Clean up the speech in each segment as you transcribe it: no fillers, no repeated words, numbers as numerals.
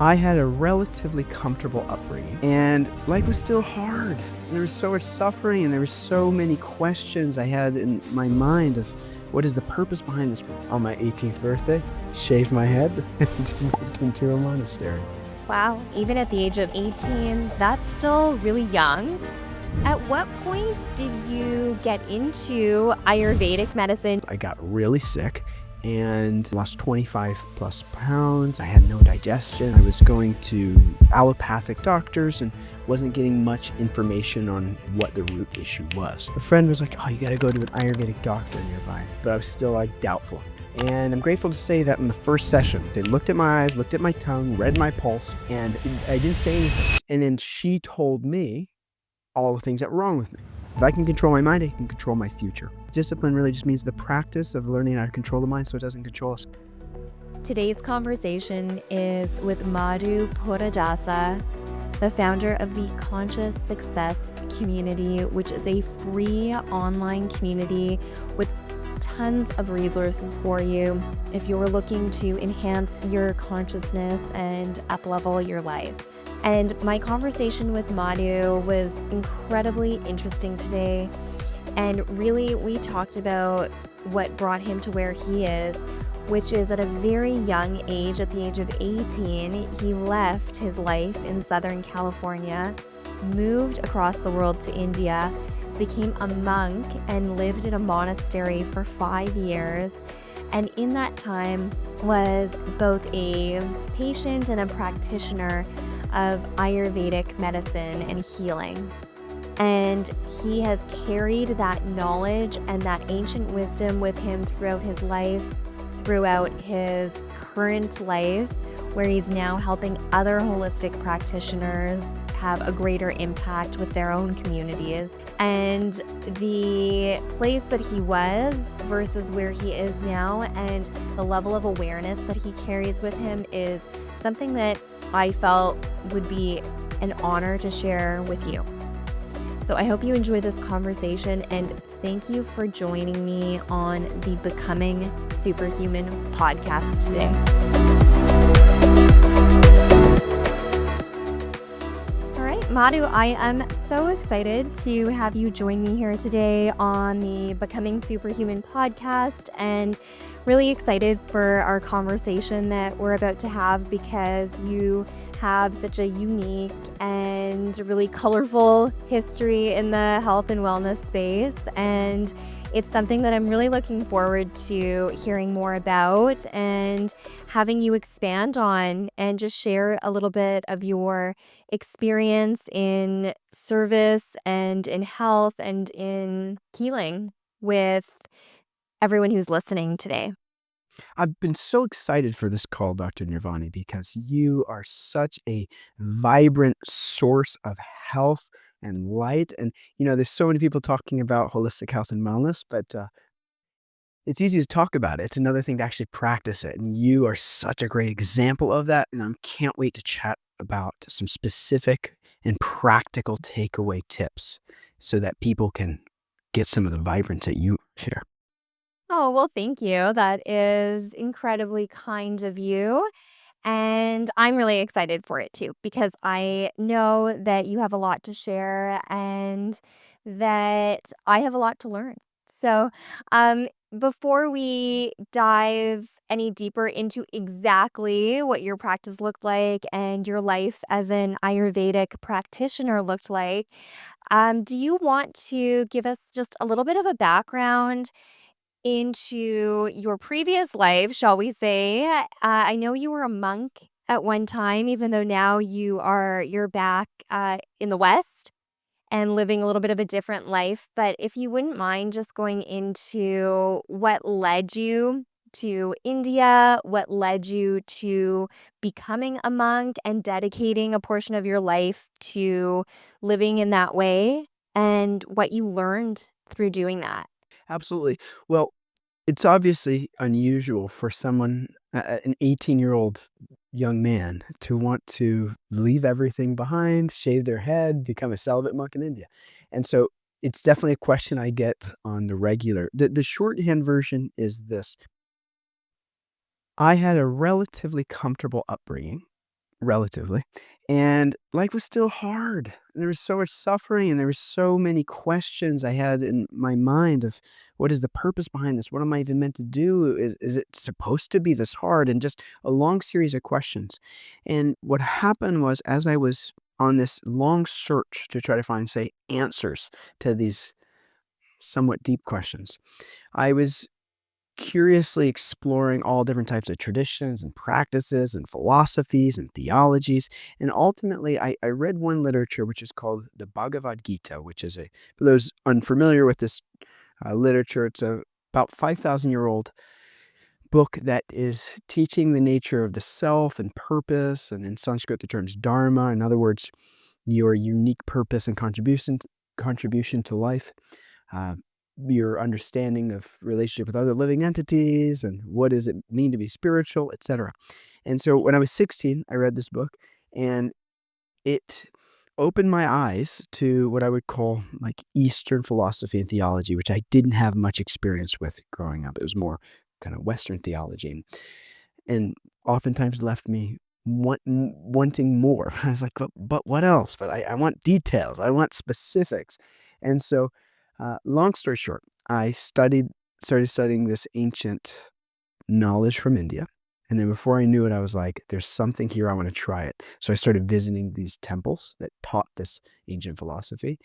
I had a relatively comfortable upbringing, and life was still hard. There was so much suffering, and there were so many questions I had in my mind of what is the purpose behind this world. On my 18th birthday, shaved my head and moved into a monastery. Wow, even at the age of 18, that's still really young. At what point did you get into Ayurvedic medicine? I got really sick and lost 25 plus pounds. I had no digestion. I was going to allopathic doctors and wasn't getting much information on what the root issue was. A friend was like, oh, you got to go to an Ayurvedic doctor nearby. But I was still doubtful. And I'm grateful to say that in the first session, they looked at my eyes, looked at my tongue, read my pulse, and I didn't say anything. And then she told me all the things that were wrong with me. If I can control my mind, I can control my future. Discipline really just means the practice of learning how to control the mind so it doesn't control us. Today's conversation is with Madhu Pura Dasa, the founder of the Conscious Success Community, which is a free online community with tons of resources for you if you're looking to enhance your consciousness and up-level your life. And my conversation with Madhu was incredibly interesting today. And really, we talked about what brought him to where he is, which is at a very young age, at the age of 18, he left his life in Southern California, moved across the world to India, became a monk, and lived in a monastery for 5 years. And in that time was both a patient and a practitioner of Ayurvedic medicine and healing. And he has carried that knowledge and that ancient wisdom with him throughout his life, throughout his current life, where he's now helping other holistic practitioners have a greater impact with their own communities. And the place that he was versus where he is now and the level of awareness that he carries with him is something that I felt would be an honor to share with you. So I hope you enjoy this conversation, and thank you for joining me on the Becoming Superhuman podcast today. All right, Madhu, I am so excited to have you join me here today on the Becoming Superhuman podcast, and really excited for our conversation that we're about to have because you have such a unique and really colorful history in the health and wellness space. And it's something that I'm really looking forward to hearing more about and having you expand on and just share a little bit of your experience in service and in health and in healing with everyone who's listening today. I've been so excited for this call, Dr. Nirvani, because you are such a vibrant source of health and light. And, there's so many people talking about holistic health and wellness, but it's easy to talk about it. It's another thing to actually practice it. And you are such a great example of that. And I can't wait to chat about some specific and practical takeaway tips so that people can get some of the vibrance that you share. Oh, well, thank you. That is incredibly kind of you. And I'm really excited for it too, because I know that you have a lot to share and that I have a lot to learn. So, um, before we dive any deeper into exactly what your practice looked like and your life as an Ayurvedic practitioner looked like, do you want to give us just a little bit of a background into your previous life, shall we say? I know you were a monk at one time, even though now you're back in the West and living a little bit of a different life. But if you wouldn't mind just going into what led you to India, what led you to becoming a monk and dedicating a portion of your life to living in that way, and what you learned through doing that. Absolutely. Well, it's obviously unusual for someone, an 18-year-old young man, to want to leave everything behind, shave their head, become a celibate monk in India. And so it's definitely a question I get on the regular. The shorthand version is this. I had a relatively comfortable upbringing, relatively. And life was still hard. There was so much suffering and there were so many questions I had in my mind of what is the purpose behind this? What am I even meant to do? Is it supposed to be this hard? And just a long series of questions. And what happened was as I was on this long search to try to find, say, answers to these somewhat deep questions, I was curiously exploring all different types of traditions and practices and philosophies and theologies. And ultimately, I read one literature which is called the Bhagavad Gita, which is for those unfamiliar with this literature, it's about 5,000-year-old book that is teaching the nature of the self and purpose. And in Sanskrit, the term's dharma. In other words, your unique purpose and contribution to life. uh, your understanding of relationship with other living entities and what does it mean to be spiritual, etc. And so when I was 16, I read this book and it opened my eyes to what I would call like Eastern philosophy and theology, which I didn't have much experience with growing up. It was more kind of Western theology and oftentimes left me wanting more. I was like, but what else? But I want details. I want specifics. And so, long story short, I started studying this ancient knowledge from India. And then before I knew it, I was like, there's something here. I want to try it. So I started visiting these temples that taught this ancient philosophy.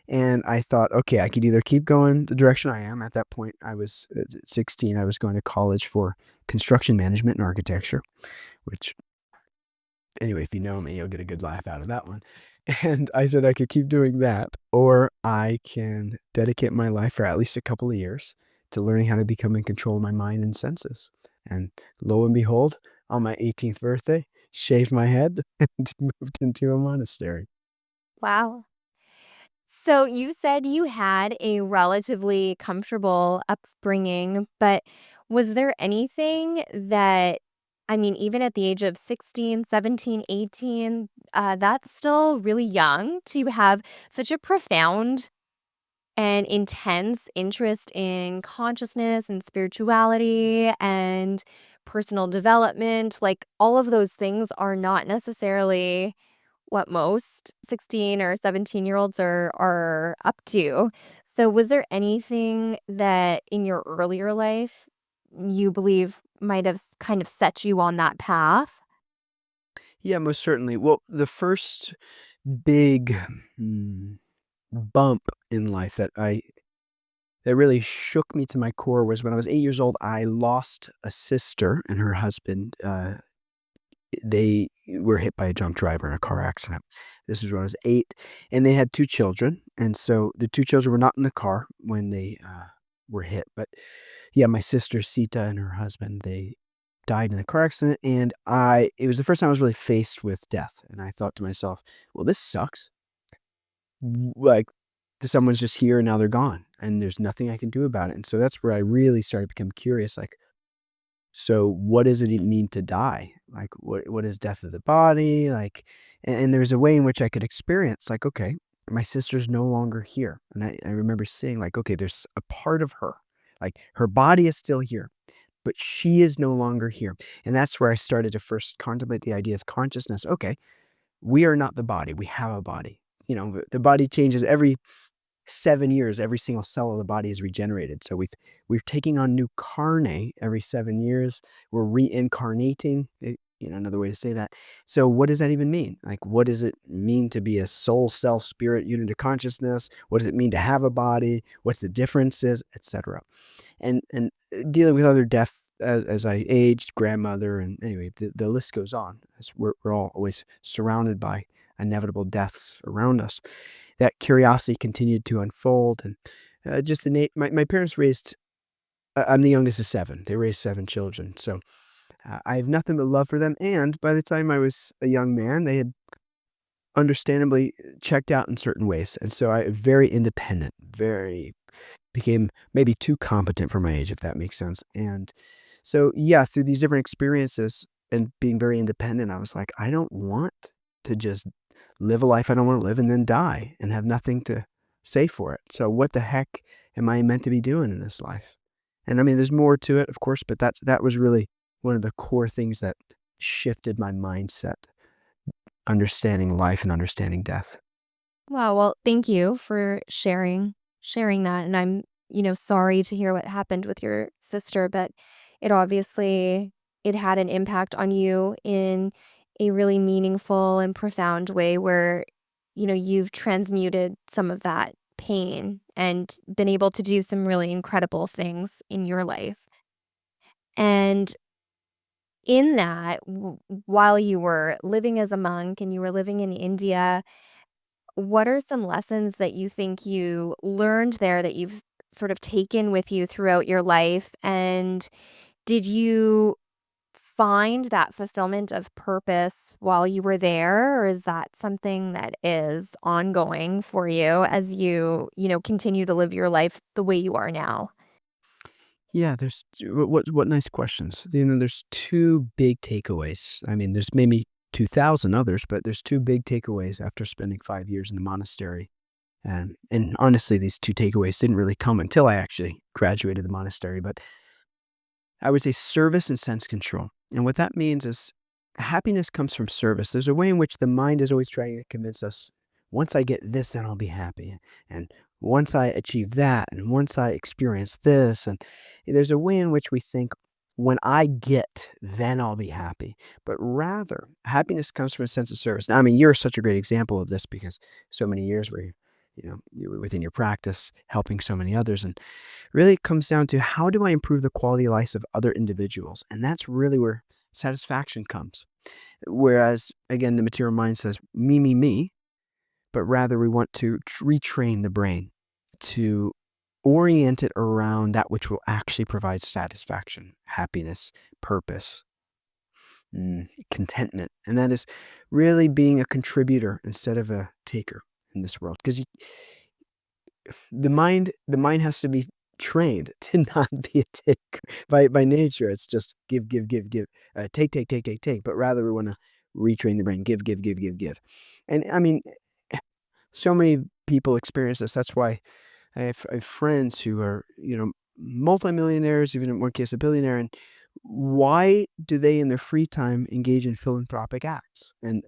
And I thought, okay, I could either keep going the direction I am. At that point, I was 16. I was going to college for construction management and architecture, which, anyway, if you know me, you'll get a good laugh out of that one. And I said I could keep doing that, or I can dedicate my life for at least a couple of years to learning how to become in control of my mind and senses. And lo and behold, on my 18th birthday, shaved my head and moved into a monastery. Wow. So you said you had a relatively comfortable upbringing, but was there anything that, I mean, even at the age of 16, 17, 18, that's still really young to have such a profound and intense interest in consciousness and spirituality and personal development. Like all of those things are not necessarily what most 16 or 17-year-olds are up to. So was there anything that in your earlier life you believe might have kind of set you on that path? Yeah, most certainly. Well, the first big bump in life that really shook me to my core was when I was 8 years old. I lost a sister and her husband. They were hit by a drunk driver in a car accident. This was when I was 8, and they had 2 children, and so the 2 children were not in the car when they, were hit, but, yeah, my sister Sita and her husband, they died in a car accident, and it was the first time I was really faced with death, and I thought to myself, "Well, this sucks." Like, someone's just here and now they're gone, and there's nothing I can do about it, and so that's where I really started to become curious, like, so what does it mean to die? Like, what is death of the body? Like, and there's a way in which I could experience, like, okay, my sister's no longer here. And I remember seeing, like, okay, there's a part of her, like her body is still here, but she is no longer here. And that's where I started to first contemplate the idea of consciousness. Okay, we are not the body, we have a body. The body changes every 7 years, every single cell of the body is regenerated. So we're taking on new carne every 7 years. We're reincarnating, another way to say that. So what does that even mean? Like, what does it mean to be a soul, self, spirit, unit of consciousness? What does it mean to have a body? What's the differences, etc. And dealing with other death as I aged, grandmother, and anyway, the list goes on. We're all always surrounded by inevitable deaths around us. That curiosity continued to unfold, and just my parents raised. I'm the youngest of 7. They raised 7 children, so I have nothing but love for them. And by the time I was a young man, they had understandably checked out in certain ways, and so I very independent, very became maybe too competent for my age, if that makes sense. And so, yeah, through these different experiences and being very independent, I was like, I don't want to just live a life I don't want to live and then die and have nothing to say for it. So, what the heck am I meant to be doing in this life? And I mean, there's more to it, of course, but that was really one of the core things that shifted my mindset understanding life and understanding death. Wow, well, thank you for sharing that, and I'm, sorry to hear what happened with your sister, but it obviously it had an impact on you in a really meaningful and profound way where, you've transmuted some of that pain and been able to do some really incredible things in your life. And in that, while you were living as a monk and you were living in India, what are some lessons that you think you learned there that you've sort of taken with you throughout your life? And did you find that fulfillment of purpose while you were there, or is that something that is ongoing for you as you continue to live your life the way you are now? Yeah, there's what nice questions. There's two big takeaways. I mean, there's maybe 2,000 others, but there's two big takeaways after spending 5 years in the monastery. And honestly, these two takeaways didn't really come until I actually graduated the monastery. But I would say service and sense control. And what that means is happiness comes from service. There's a way in which the mind is always trying to convince us, once I get this, then I'll be happy. And once I achieve that, and once I experience this, and there's a way in which we think, when I get, then I'll be happy. But rather, happiness comes from a sense of service. Now, I mean, you're such a great example of this because so many years where you were within your practice, helping so many others. And really, it comes down to, how do I improve the quality of life of other individuals? And that's really where satisfaction comes. Whereas, again, the material mind says, me, me, but rather we want to retrain the brain to orient it around that which will actually provide satisfaction, happiness, purpose, contentment. And that is really being a contributor instead of a taker in this world. Because the mind has to be trained to not be a taker. By nature, it's just give, give, give, give, take, take, take, take, take. But rather, we want to retrain the brain, give, give, give, give, give. And I mean, so many people experience this. That's why I have friends who are, multimillionaires, even in one case, a billionaire. And why do they, in their free time, engage in philanthropic acts and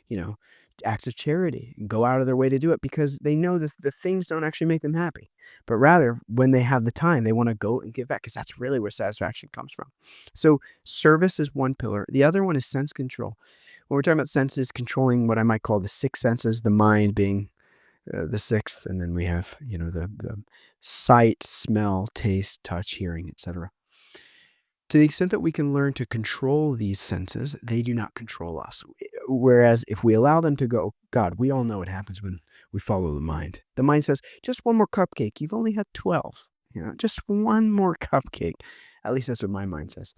you know, acts of charity and go out of their way to do it? Because they know that the things don't actually make them happy, but rather, when they have the time, they want to go and give back because that's really where satisfaction comes from. So, service is one pillar. The other one is sense control. When we're talking about senses, controlling what I might call the six senses, the mind being the sixth, and then we have the sight, smell, taste, touch, hearing, etc. To the extent that we can learn to control these senses, they do not control us. Whereas if we allow them to go, God, we all know what happens when we follow the mind. The mind says, just one more cupcake. You've only had 12. Just one more cupcake. At least that's what my mind says.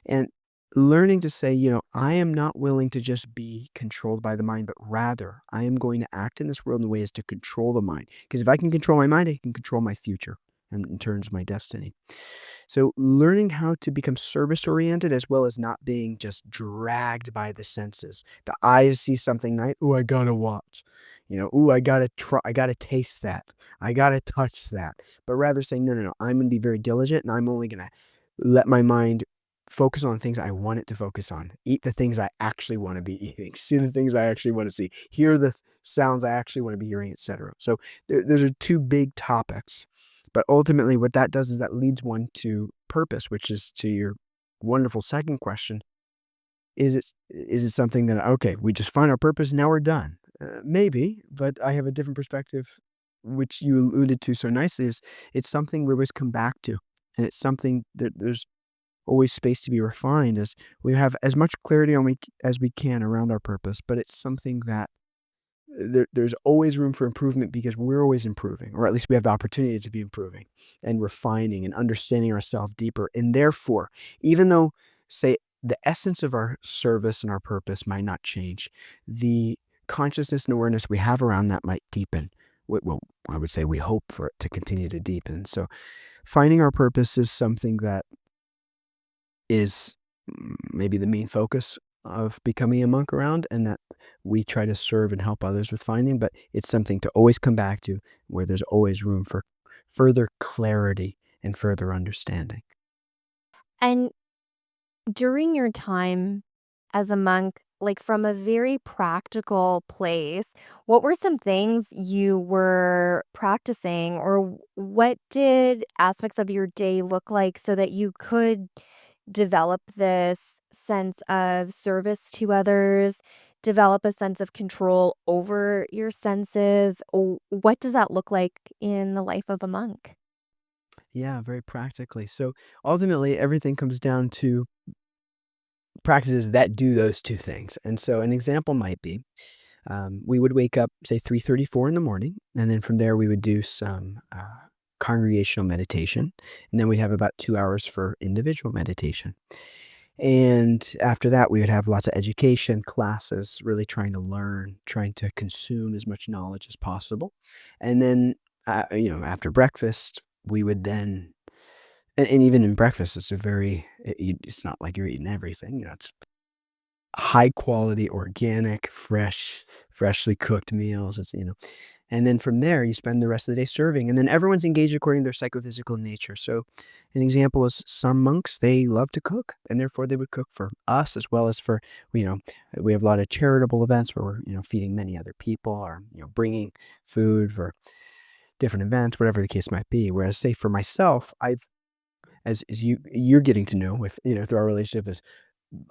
And learning to say, I am not willing to just be controlled by the mind, but rather I am going to act in this world in ways to control the mind. Because if I can control my mind, I can control my future and in turns my destiny. So learning how to become service oriented as well as not being just dragged by the senses. The eyes see something nice. Oh, I gotta watch. Oh, I gotta try. I gotta taste that. I gotta touch that. But rather saying, no, no, no. I'm gonna be very diligent, and I'm only gonna let my mind focus on things I want it to focus on. Eat the things I actually want to be eating. See the things I actually want to see. Hear the sounds I actually want to be hearing, etc. So those are two big topics. But ultimately, what that does is that leads one to purpose, which is to your wonderful second question. Is it something that, okay, we just find our purpose, now we're done? Maybe, but I have a different perspective, which you alluded to so nicely, is it's something we always come back to. And it's something that there's always space to be refined as we have as much clarity as we can around our purpose, but it's something that there's always room for improvement because we're always improving, or at least we have the opportunity to be improving and refining and understanding ourselves deeper. And therefore, even though, say, the essence of our service and our purpose might not change, the consciousness and awareness we have around that might deepen. Well, I would say we hope for it to continue to deepen. So finding our purpose is something that is maybe the main focus of becoming a monk around, and that we try to serve and help others with finding, but it's something to always come back to where there's always room for further clarity and further understanding. And during your time as a monk, like from a very practical place, what were some things you were practicing, or what did aspects of your day look like so that you could develop this sense of service to others, develop a sense of control over your senses? What does that look like in the life of a monk? Yeah, very practically. So ultimately, everything comes down to practices that do those two things. And so an example might be we would wake up, say, 3:34 in the morning, and then from there we would do some congregational meditation, and then we'd have about 2 hours for individual meditation. And after that, we would have lots of education classes, really trying to learn, trying to consume as much knowledge as possible. And then, after breakfast, we would then, and even in breakfast, it's not like you're eating everything, it's high quality, organic, freshly cooked meals. And then from there, you spend the rest of the day serving, and then everyone's engaged according to their psychophysical nature. So, an example is some monks, they love to cook, and therefore they would cook for us as well as for, you know, we have a lot of charitable events where we're, feeding many other people or, bringing food for different events, whatever the case might be. Whereas, say for myself, as you're getting to know with, through our relationship is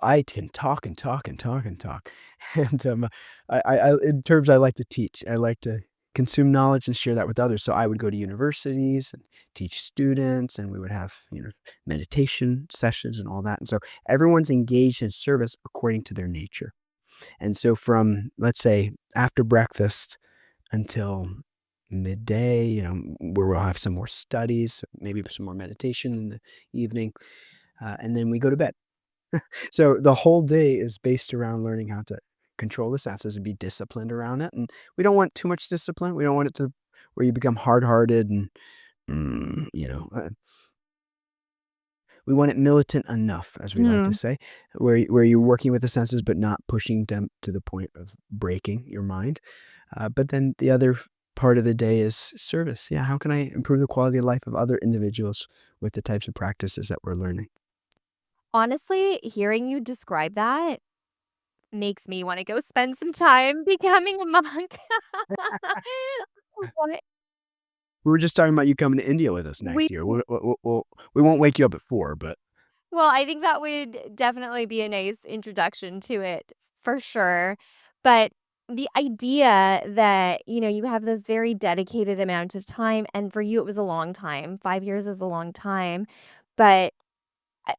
I can talk and talk and talk and talk. And, in terms I like to teach. I like to consume knowledge and share that with others. So I would go to universities and teach students, and we would have, meditation sessions and all that. And so everyone's engaged in service according to their nature. And so from, let's say, after breakfast until midday, where we'll have some more studies, maybe some more meditation in the evening, and then we go to bed. So the whole day is based around learning how to control the senses and be disciplined around it. And we don't want too much discipline. We don't want it to where you become hard-hearted and mm, you know, uh, we want it militant enough, as we like to Mhm. say, where you're working with the senses but not pushing them to the point of breaking your mind. But then the other part of the day is service. Yeah, how can I improve the quality of life of other individuals with the types of practices that we're learning? Honestly, hearing you describe that makes me wanna go spend some time becoming a monk. What We were just talking about you coming to India with us we next year. We won't wake you up at 4, but Well, I think that would definitely be a nice introduction to it for sure. But the idea that, you have this very dedicated amount of time, and for you, it was a long time. 5 years is a long time. But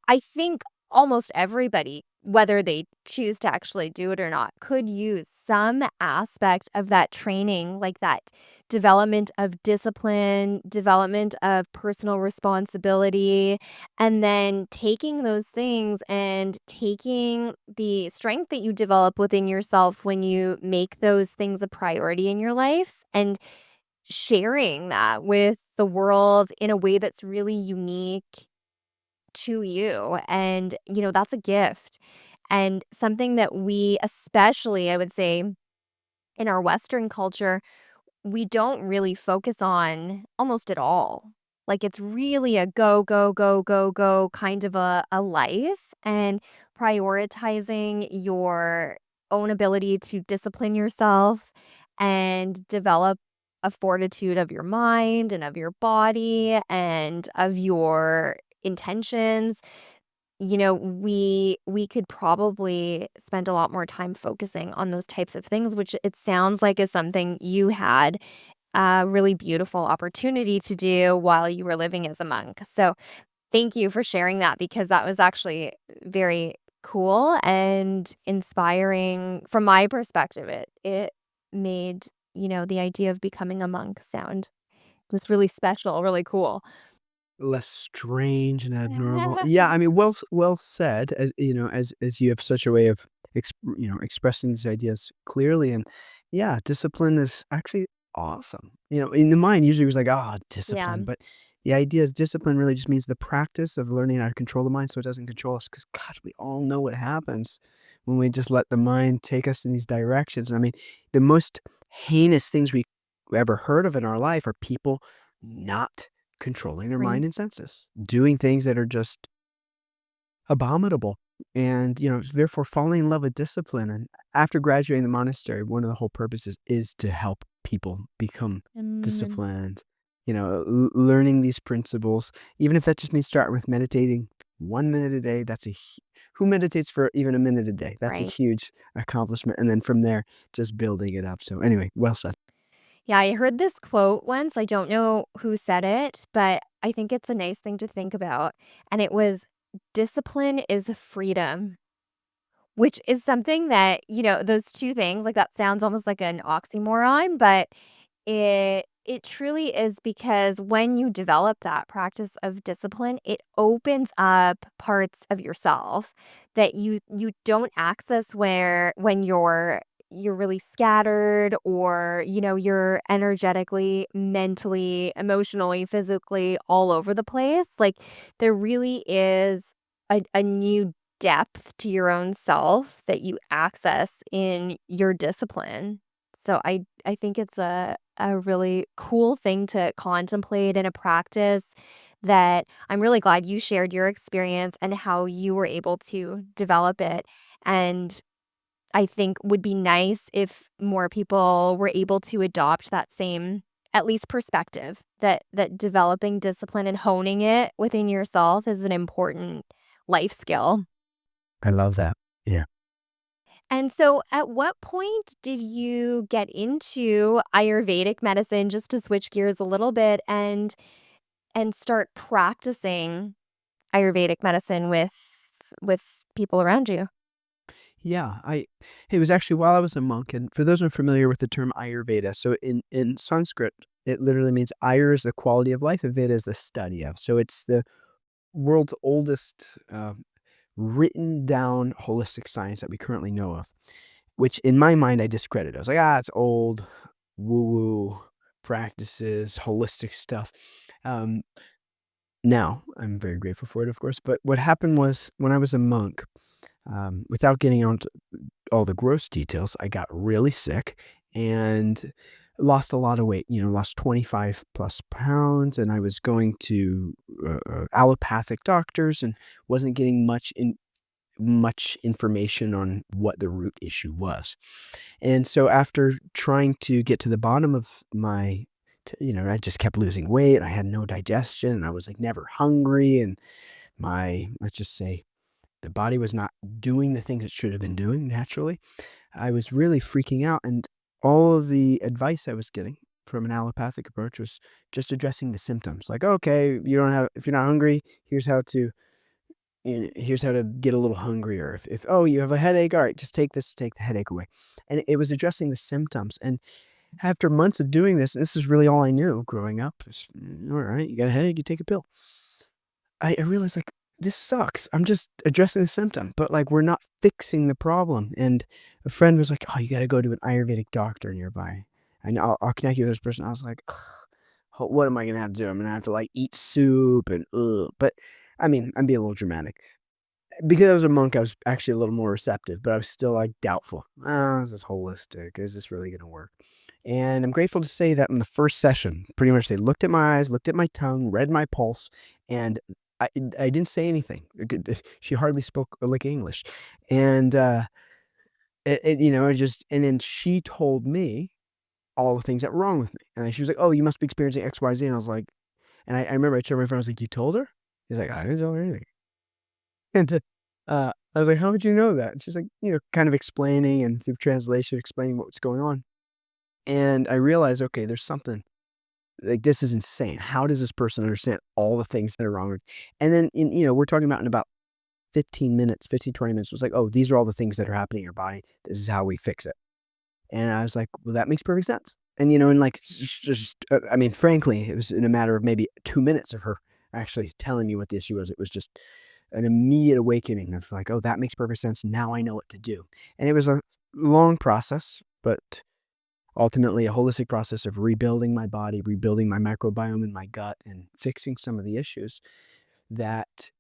I think almost everybody, whether they choose to actually do it or not, could use some aspect of that training, like that development of discipline, development of personal responsibility, and then taking those things and taking the strength that you develop within yourself when you make those things a priority in your life and sharing that with the world in a way that's really unique to you. And, that's a gift and something that we, especially, I would say, in our Western culture, we don't really focus on almost at all. Like it's really a go, go, go, go, go kind of a life, and prioritizing your own ability to discipline yourself and develop a fortitude of your mind and of your body and of your intentions. We could probably spend a lot more time focusing on those types of things, which it sounds like is something you had a really beautiful opportunity to do while you were living as a monk. So, thank you for sharing that because that was actually very cool and inspiring from my perspective. It made, the idea of becoming a monk sound was really special, really cool. less strange and abnormal. Yeah, I mean, well said. As you have such a way of expressing these ideas clearly, and yeah, discipline is actually awesome. In the mind, usually it was like, ah, Yeah, discipline, but the idea is discipline really just means the practice of learning how to control the mind so it doesn't control us. Because gosh, we all know what happens when we just let the mind take us in these directions. I mean, the most heinous things we ever heard of in our life are people not controlling their right. mind and senses, doing things that are just abominable. And, therefore falling in love with discipline. And after graduating the monastery, one of the whole purposes is to help people become Mm, disciplined, learning these principles, even if that just means start with meditating 1 minute a day. Who meditates for even a minute a day? That's a right. huge accomplishment. And then from there, just building it up. So anyway, well said. Yeah, I heard this quote once. I don't know who said it, but I think it's a nice thing to think about. And it was, discipline is freedom. Which is something that, those 2 things, like, that sounds almost like an oxymoron, but it truly is, because when you develop that practice of discipline, it opens up parts of yourself that you don't access when you're really scattered, or, you're energetically, mentally, emotionally, physically all over the place. Like, there really is a new depth to your own self that you access in your discipline. So I think it's a really cool thing to contemplate, in a practice that I'm really glad you shared your experience and how you were able to develop it. And I think would be nice if more people were able to adopt that same, at least, perspective, that developing discipline and honing it within yourself is an important life skill. I love that. Yeah. And so, at what point did you get into Ayurvedic medicine, just to switch gears a little bit, and start practicing Ayurvedic medicine with people around you? Yeah, it was actually while I was a monk, and for those who are familiar with the term Ayurveda, so in Sanskrit, it literally means Ayur is the quality of life, and Veda is the study of. So it's the world's oldest written down holistic science that we currently know of, which in my mind I discredited. I was like, it's old, woo woo practices, holistic stuff. Um, Now I'm very grateful for it, of course. But what happened was when I was a monk, without getting on all the gross details, I got really sick and lost a lot of weight, lost 25 plus pounds. And I was going to allopathic doctors and wasn't getting much information on what the root issue was. And so after trying to get to the bottom of I just kept losing weight. I had no digestion and I was like never hungry. And let's just say, the body was not doing the things it should have been doing naturally. I was really freaking out, and all of the advice I was getting from an allopathic approach was just addressing the symptoms. Like, okay, if you're not hungry, here's how to get a little hungrier. If oh, you have a headache, all right, just take this to take the headache away. And it was addressing the symptoms. And after months of doing this is really all I knew growing up. All right, you got a headache, you take a pill. I realized, like, this sucks. I'm just addressing the symptom, but, like, we're not fixing the problem. And a friend was like, "Oh, you gotta go to an Ayurvedic doctor nearby, and I'll connect you with this person." I was like, "Ugh, what am I gonna have to do? I'm gonna have to, like, eat soup and ugh." But, I mean, I'm being a little dramatic. Because I was a monk, I was actually a little more receptive, but I was still, like, doubtful. Is this holistic? Is this really gonna work?" And I'm grateful to say that in the first session, pretty much they looked at my eyes, looked at my tongue, read my pulse, and I I didn't say anything. She hardly spoke, like, English. And, it just and then she told me all the things that were wrong with me. And she was like, "Oh, you must be experiencing X, Y, Z." And I was like, I remember I told my friend, I was like, "You told her?" He's like, "I didn't tell her anything." And, I was like, "How would you know that?" And she's like, kind of explaining, and through translation, explaining what was going on. And I realized, okay, there's something, like, this is insane. How does this person understand all the things that are wrong with, and then we're talking about in about 15 minutes, 15, 20 minutes, it was like, "Oh, these are all the things that are happening in your body. This is how we fix it." And I was like, "Well, that makes perfect sense." And, and like, I mean, frankly, it was in a matter of maybe 2 minutes of her actually telling me what the issue was. It was just an immediate awakening of like, "Oh, that makes perfect sense. Now I know what to do." And it was a long process, but ultimately a holistic process of rebuilding my body, rebuilding my microbiome in my gut, and fixing some of the issues that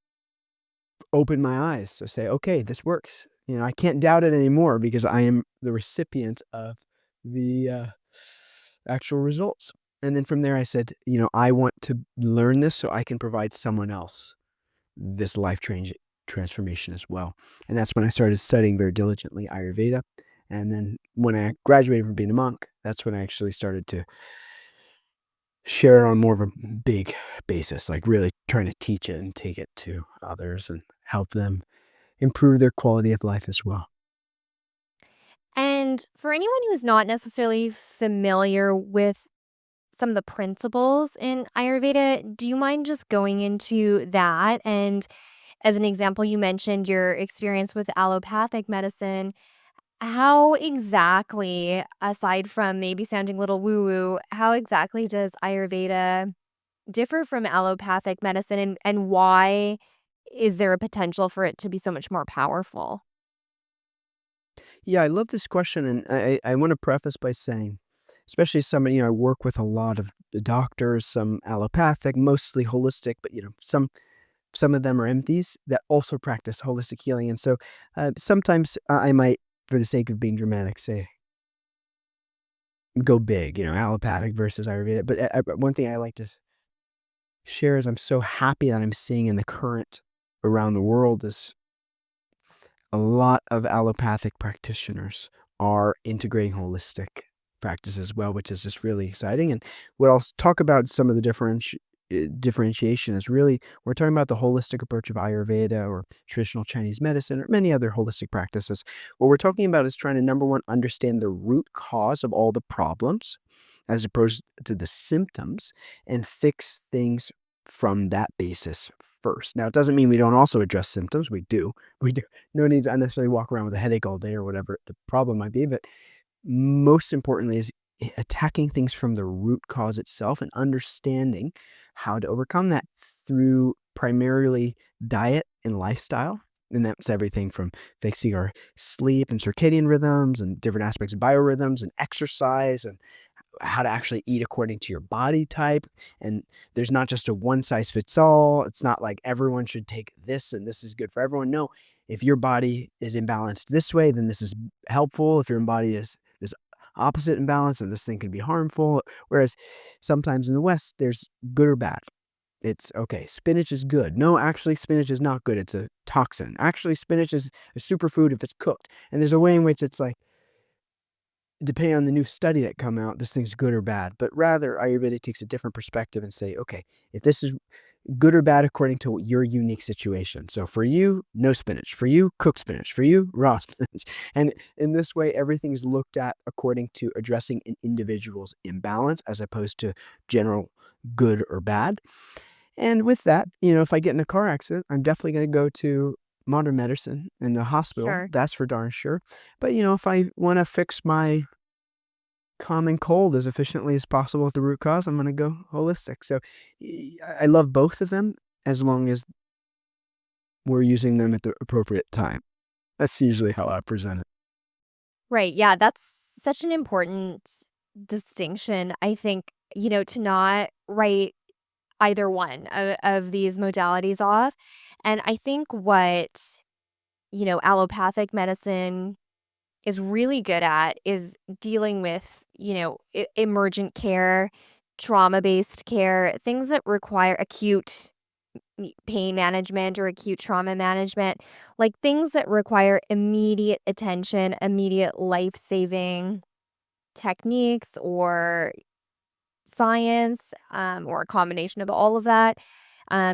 opened my eyes to say, okay, this works. I can't doubt it anymore because I am the recipient of the actual results. And then from there, I said, I want to learn this so I can provide someone else this life changing. transformation as well. And that's when I started studying very diligently Ayurveda. And then when I graduated from being a monk, that's when I actually started to share it on more of a big basis, like really trying to teach it and take it to others and help them improve their quality of life as well. And for anyone who's not necessarily familiar with some of the principles in Ayurveda, do you mind just going into that? And as an example, you mentioned your experience with allopathic medicine. How exactly, aside from maybe sounding a little woo woo, how exactly does Ayurveda differ from allopathic medicine, and why is there a potential for it to be so much more powerful? Yeah, I love this question, and I want to preface by saying, especially as somebody, I work with a lot of doctors, some allopathic, mostly holistic, but some of them are MDs that also practice holistic healing, and so sometimes I might, for the sake of being dramatic, say go big, allopathic versus Ayurveda. But one thing I like to share is I'm so happy that I'm seeing in the current around the world is a lot of allopathic practitioners are integrating holistic practice as well, which is just really exciting. And what I'll talk about some of the differentiation is really we're talking about the holistic approach of Ayurveda or traditional Chinese medicine or many other holistic practices. What we're talking about is trying to, number one, understand the root cause of all the problems as opposed to the symptoms and fix things from that basis first. Now, it doesn't mean we don't also address symptoms. We do. We do. No need to unnecessarily walk around with a headache all day or whatever the problem might be. But most importantly is attacking things from the root cause itself and understanding how to overcome that through primarily diet and lifestyle. And that's everything from fixing our sleep and circadian rhythms and different aspects of biorhythms and exercise and how to actually eat according to your body type. And there's not just a one size fits all. It's not like everyone should take this and this is good for everyone. No, if your body is imbalanced this way, then this is helpful. If your body is this opposite imbalance, then this thing can be harmful. Whereas sometimes in the West, there's good or bad. It's okay, spinach is good. No, actually, spinach is not good. It's a toxin. Actually, spinach is a superfood if it's cooked. And there's a way in which it's like, depending on the new study that come out, this thing's good or bad. But rather, Ayurveda takes a different perspective and say, okay, if this is good or bad according to your unique situation. So for you, no spinach. For you, cooked spinach. For you, raw spinach. And in this way, everything is looked at according to addressing an individual's imbalance as opposed to general good or bad. And with that, if I get in a car accident, I'm definitely going to go to modern medicine in the hospital. Sure. That's for darn sure. But, if I want to fix my common cold as efficiently as possible at the root cause, I'm going to go holistic. So I love both of them as long as we're using them at the appropriate time. That's usually how I present it. Right. Yeah, that's such an important distinction. I think, to not write either one of these modalities off. And I think what, allopathic medicine is really good at is dealing with, emergent care, trauma-based care, things that require acute pain management or acute trauma management, like things that require immediate attention, immediate life-saving techniques or science, or a combination of all of that.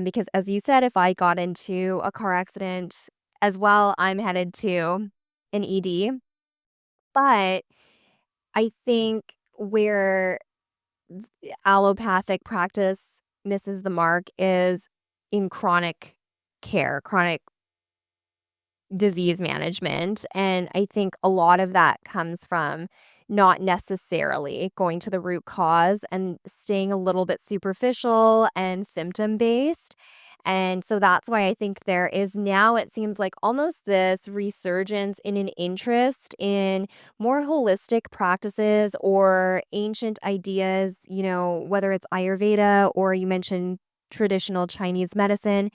Because as you said, if I got into a car accident as well, I'm headed to an ED. But I think where allopathic practice misses the mark is in chronic care, chronic disease management. And I think a lot of that comes from not necessarily going to the root cause and staying a little bit superficial and symptom based. And so that's why I think there is now, it seems like almost this resurgence in an interest in more holistic practices or ancient ideas, whether it's Ayurveda or you mentioned traditional Chinese medicine,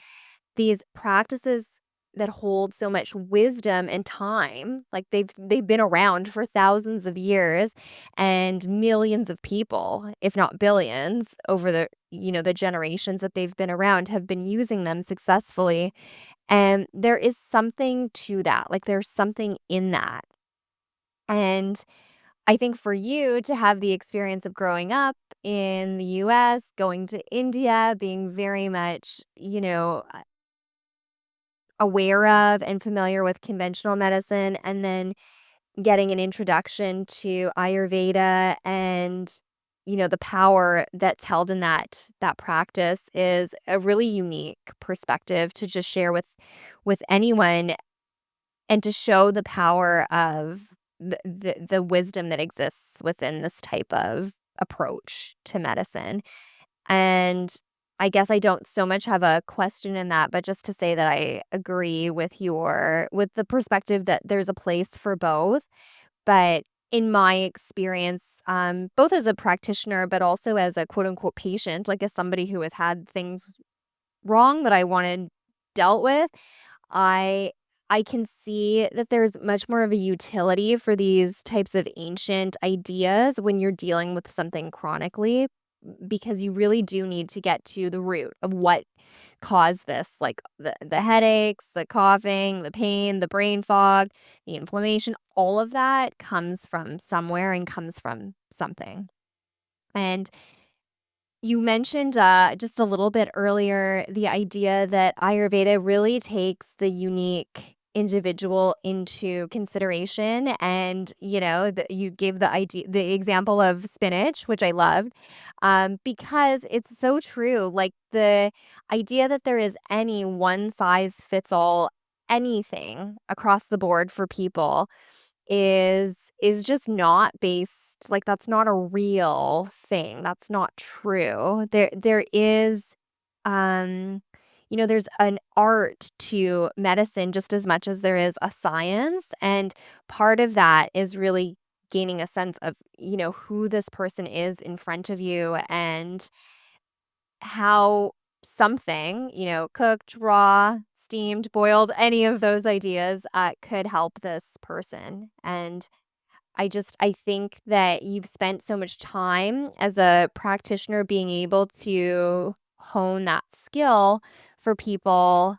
these practices that hold so much wisdom and time, like they've been around for thousands of years and millions of people, if not billions, over the generations that they've been around have been using them successfully. And there is something to that. Like there's something in that. And I think for you to have the experience of growing up in the US, going to India, being very much, aware of and familiar with conventional medicine, and then getting an introduction to Ayurveda and, the power that's held in that practice is a really unique perspective to just share with anyone and to show the power of the wisdom that exists within this type of approach to medicine. And I guess I don't so much have a question in that, but just to say that I agree with the perspective that there's a place for both. But in my experience, both as a practitioner, but also as a quote unquote patient, like as somebody who has had things wrong that I wanted dealt with, I I can see that there's much more of a utility for these types of ancient ideas when you're dealing with something chronically, because you really do need to get to the root of what caused this, like the headaches, the coughing, the pain, the brain fog, the inflammation, all of that comes from somewhere and comes from something. And you mentioned, just a little bit earlier, the idea that Ayurveda really takes the unique individual into consideration, and, you gave the example of spinach, which I loved, because it's so true. Like, the idea that there is any one size fits all anything across the board for people is just not based, like, that's not a real thing, that's not true. There is, um, there's an art to medicine just as much as there is a science, and part of that is really gaining a sense of, who this person is in front of you and how something, cooked, raw, steamed, boiled, any of those ideas, could help this person. And I think that you've spent so much time as a practitioner being able to hone that skill for people,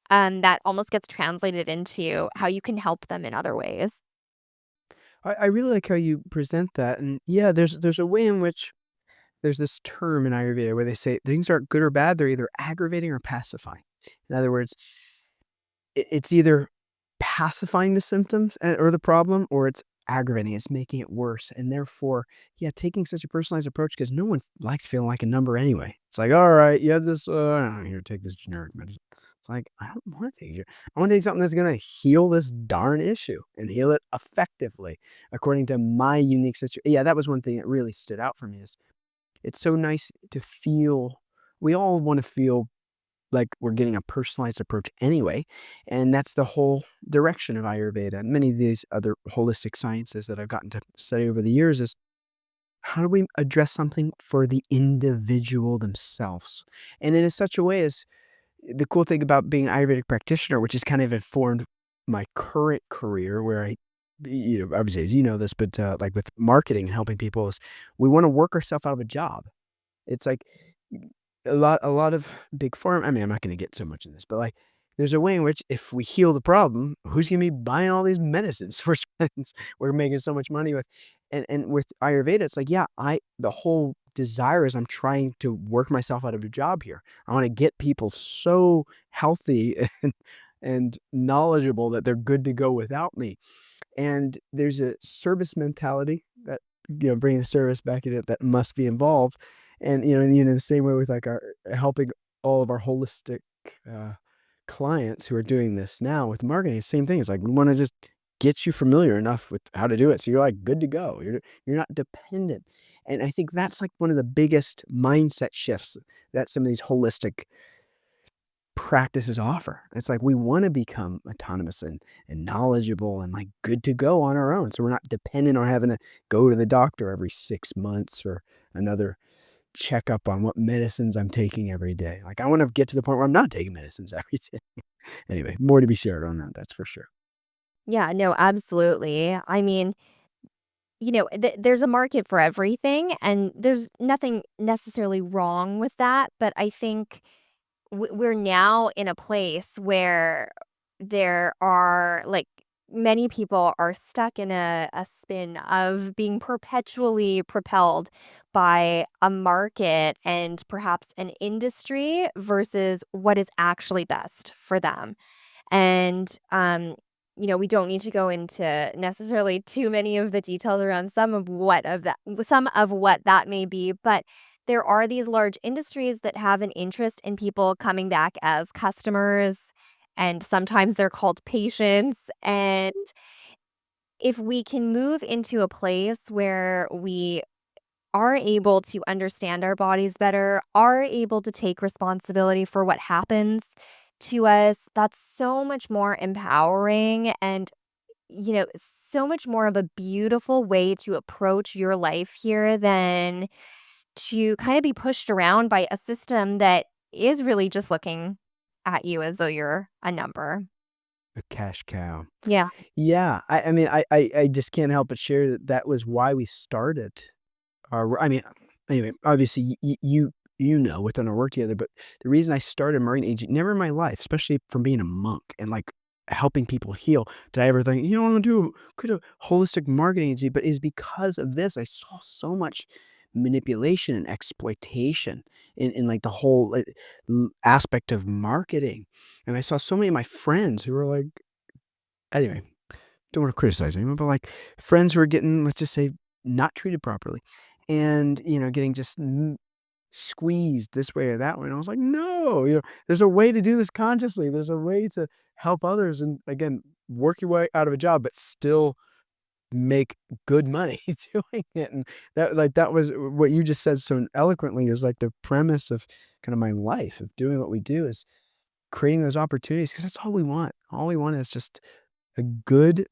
that almost gets translated into how you can help them in other ways. I really like how you present that, and yeah, there's a way in which there's this term in Ayurveda where they say things aren't good or bad, they're either aggravating or pacifying. In other words, it's either pacifying the symptoms, or the problem, or it's aggravating, it's making it worse, and therefore, yeah, taking such a personalized approach because no one likes feeling like a number anyway. It's like, "Alright, you have this, here, take this generic medicine." It's like, I don't wanna take it. I wanna take something that's gonna heal this darn issue and heal it effectively according to my unique situation. Yeah, that was one thing that really stood out for me is it's so nice to feel we all wanna feel like we're getting a personalized approach anyway, and that's the whole direction of Ayurveda and many of these other holistic sciences that I've gotten to study over the years is how do we address something for the individual themselves? And in such a way as the cool thing about being an Ayurvedic practitioner, which has kind of informed my current career where obviously, as you know this, but, like, with marketing and helping people is we wanna work ourselves out of a job. It's like a lot of big pharma. I mean, I'm not gonna get so much in this, but, like, there's a way in which if we heal the problem, who's gonna be buying all these medicines we're making so much money with? And with Ayurveda, it's like, yeah, I the whole desire is I'm trying to work myself out of a job here. I wanna get people so healthy and knowledgeable that they're good to go without me. And there's a service mentality that, bringing the service back in it that must be involved. And, the same way with like our helping all of our holistic uh, clients who are doing this now with marketing, same thing. It's like we want to just get you familiar enough with how to do it. So you're like good to go. You're not dependent. And I think that's like one of the biggest mindset shifts that some of these holistic practices offer. It's like we wanna become autonomous and knowledgeable and, like, good to go on our own, so we're not dependent on having to go to the doctor every 6 months for another checkup on what medicines I'm taking every day. Like, I wanna get to the point where I'm not taking medicines every day. Anyway, more to be shared on that, that's for sure. Yeah, no, absolutely. I mean, there's a market for everything, and there's nothing necessarily wrong with that, but I think we're now in a place where there are like many people are stuck in a spin of being perpetually propelled by a market and perhaps an industry versus what is actually best for them. And, we don't need to go into necessarily too many of the details around some of what that may be, but there are these large industries that have an interest in people coming back as customers, and sometimes they're called patients. And if we can move into a place where we are able to understand our bodies better, are able to take responsibility for what happens to us, that's so much more empowering and, you know, so much more of a beautiful way to approach your life here than to kind of be pushed around by a system that is really just looking at you as though you're a number. A cash cow. Yeah. Yeah, I mean, I just can't help but share that that was why we started I mean, anyway, obviously, you know, within our work together, but the reason I started marine agent, never in my life, especially from being a monk and, like, helping people heal, did I ever think, "You know, I'm gonna create a holistic marketing agency," but it's because of this, I saw so much manipulation and exploitation like, the whole, like, aspect of marketing, and I saw so many of my friends who were like anyway, don't wanna criticize anyone, but, like, friends who are getting, let's just say, not treated properly and, getting just squeezed this way or that way, and I was like, "No," "there's a way to do this consciously, there's a way to help others and, again, work your way out of a job, but still make good money doing it," and that was what you just said so eloquently is, like, the premise of kinda my life, of doing what we do is creating those opportunities because that's all we want. All we want is just a good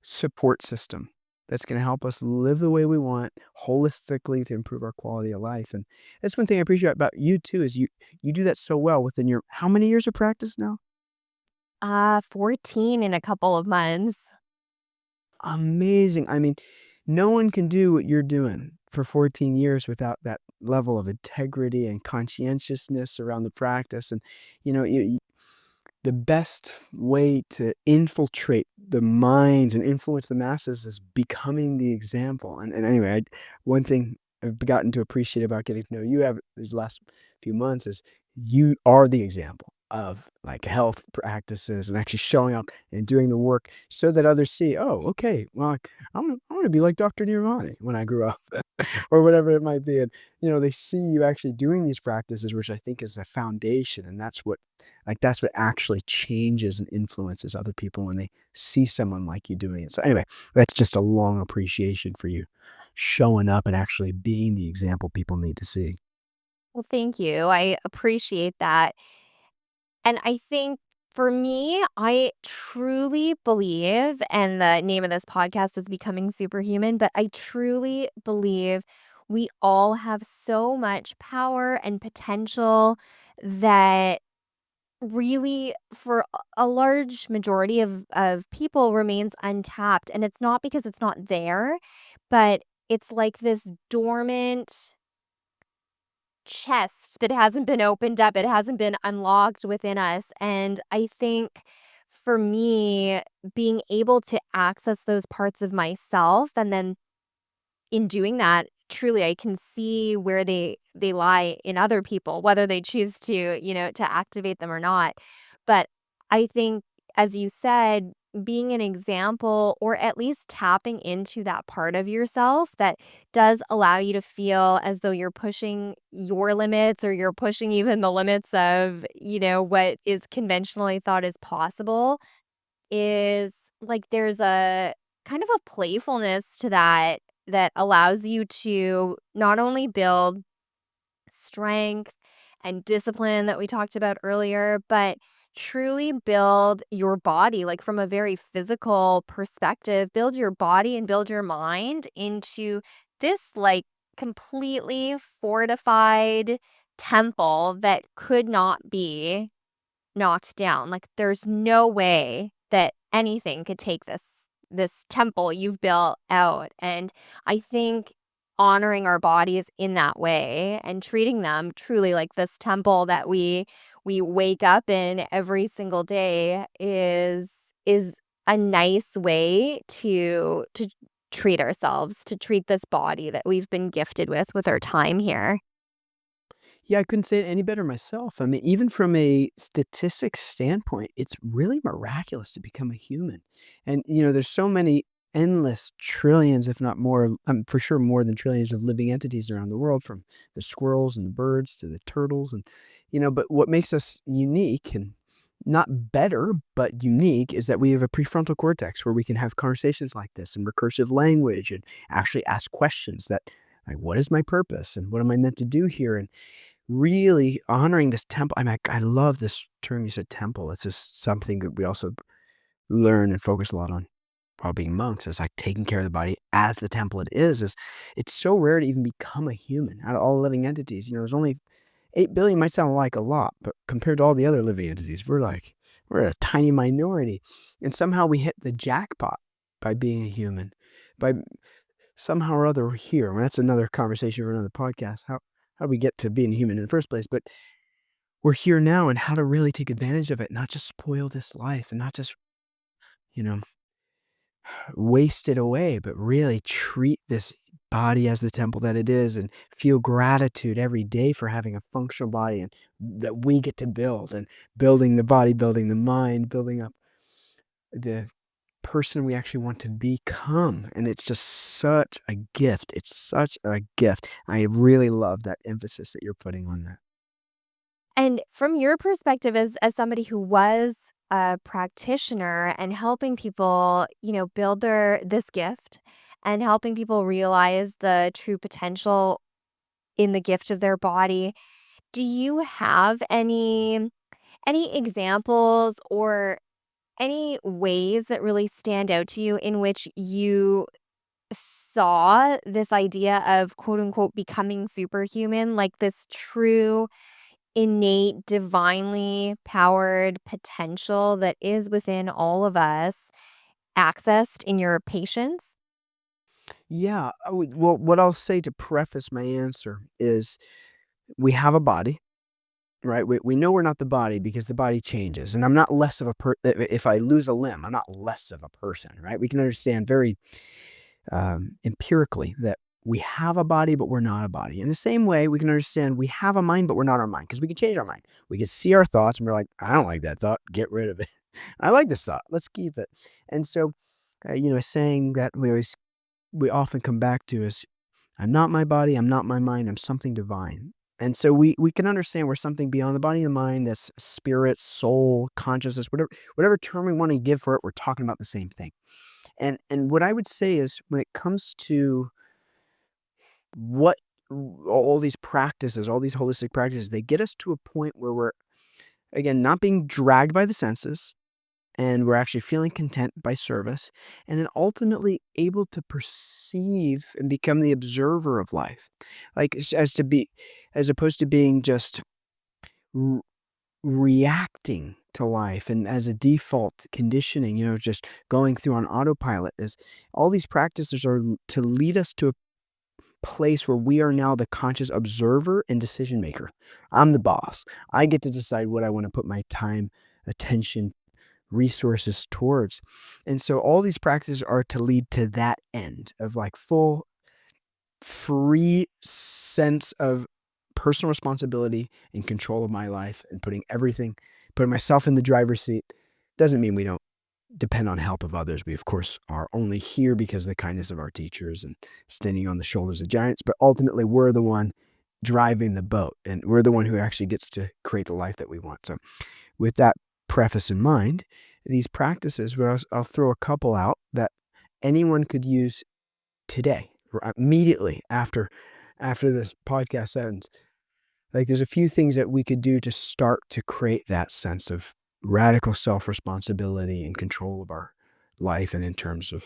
support system that's gonna help us live the way we want holistically to improve our quality of life, and that's one thing I appreciate about you too is you do that so well within your how many years of practice now? 14 in a couple of months. Amazing. I mean, no one can do what you're doing for 14 years without that level of integrity and conscientiousness around the practice, and, you the best way to infiltrate the minds and influence the masses is becoming the example. And anyway, one thing I've gotten to appreciate about getting to know you have these last few months is you are the example of like health practices and actually showing up and doing the work so that others see, oh, okay, well, I want to be like Dr. Nirvana when I grew up or whatever it might be. And, they see you actually doing these practices, which I think is the foundation. And that's what actually changes and influences other people when they see someone like you doing it. So anyway, that's just a long appreciation for you showing up and actually being the example people need to see. Well, thank you. I appreciate that. And I think for me, I truly believe, and the name of this podcast is Becoming Superhuman, but I truly believe we all have so much power and potential that really for a large majority of people remains untapped. And it's not because it's not there, but it's like this dormant chest that hasn't been opened up, it hasn't been unlocked within us, and I think for me, being able to access those parts of myself and then in doing that, truly, I can see where they lie in other people, whether they choose to activate them or not. But I think, as you said, being an example or at least tapping into that part of yourself that does allow you to feel as though you're pushing your limits or you're pushing even the limits of what is conventionally thought is possible is like there's a kind of a playfulness to that that allows you to not only build strength and discipline that we talked about earlier, but truly build your body, like from a very physical perspective, build your body and build your mind into this like completely fortified temple that could not be knocked down. Like there's no way that anything could take this temple you've built out. And I think honoring our bodies in that way and treating them truly like this temple that we wake up in every single day is a nice way to treat ourselves, to treat this body that we've been gifted with our time here. Yeah, I couldn't say it any better myself. I mean, even from a statistics standpoint, it's really miraculous to become a human. And, there's so many endless trillions, if not more, for sure more than trillions of living entities around the world, from the squirrels and the birds to the turtles. And, but what makes us unique and not better, but unique is that we have a prefrontal cortex where we can have conversations like this and recursive language and actually ask questions that, like, what is my purpose and what am I meant to do here? And really honoring this temple. I love this term you said, temple. It's just something that we also learn and focus a lot on while being monks, is like taking care of the body as the temple it is it's so rare to even become a human out of all living entities. There's only 8 billion, might sound like a lot, but compared to all the other living entities, we're a tiny minority. And somehow we hit the jackpot by being a human. By somehow or other we're here. Well, that's another conversation for another podcast. How we get to being human in the first place, but we're here now, and how to really take advantage of it, not just spoil this life and not just, you know, waste it away, but really treat this body as the temple that it is and feel gratitude every day for having a functional body and that we get to build, and building the body, building the mind, building up the person we actually want to become. And it's just such a gift. It's such a gift. I really love that emphasis that you're putting on that. And from your perspective as somebody who was a practitioner and helping people, build this gift and helping people realize the true potential in the gift of their body, do you have any examples or any ways that really stand out to you in which you saw this idea of quote unquote becoming superhuman, like this true innate, divinely powered potential that is within all of us accessed in your patients? Yeah. Well, what I'll say to preface my answer is we have a body, right? We know we're not the body because the body changes. And I'm not less of if I lose a limb, I'm not less of a person, right? We can understand very empirically that we have a body, but we're not a body. In the same way, we can understand we have a mind, but we're not our mind, because we can change our mind. We can see our thoughts and we're like, I don't like that thought. Get rid of it. I like this thought. Let's keep it. And so, a saying that we often come back to is, I'm not my body, I'm not my mind, I'm something divine. And so we can understand we're something beyond the body and the mind, that's spirit, soul, consciousness, whatever term we want to give for it, we're talking about the same thing. And what I would say is, when it comes to what all these practices, all these holistic practices, they get us to a point where we're, again, not being dragged by the senses, and we're actually feeling content by service, and then ultimately able to perceive and become the observer of life, like as opposed to being just r- reacting to life and as a default conditioning, just going through on autopilot. Is all these practices are to lead us to a place where we are now the conscious observer and decision maker. I'm the boss. I get to decide what I want to put my time, attention, resources towards. And so all these practices are to lead to that end of like full, free sense of personal responsibility and control of my life, and putting myself in the driver's seat. Doesn't mean we don't depend on help of others. We, of course, are only here because of the kindness of our teachers and standing on the shoulders of giants. But ultimately, we're the one driving the boat, and we're the one who actually gets to create the life that we want. So with that preface in mind, these practices, where I'll throw a couple out that anyone could use today, immediately after this podcast ends. Like, there's a few things that we could do to start to create that sense of radical self-responsibility and control of our life, and in terms of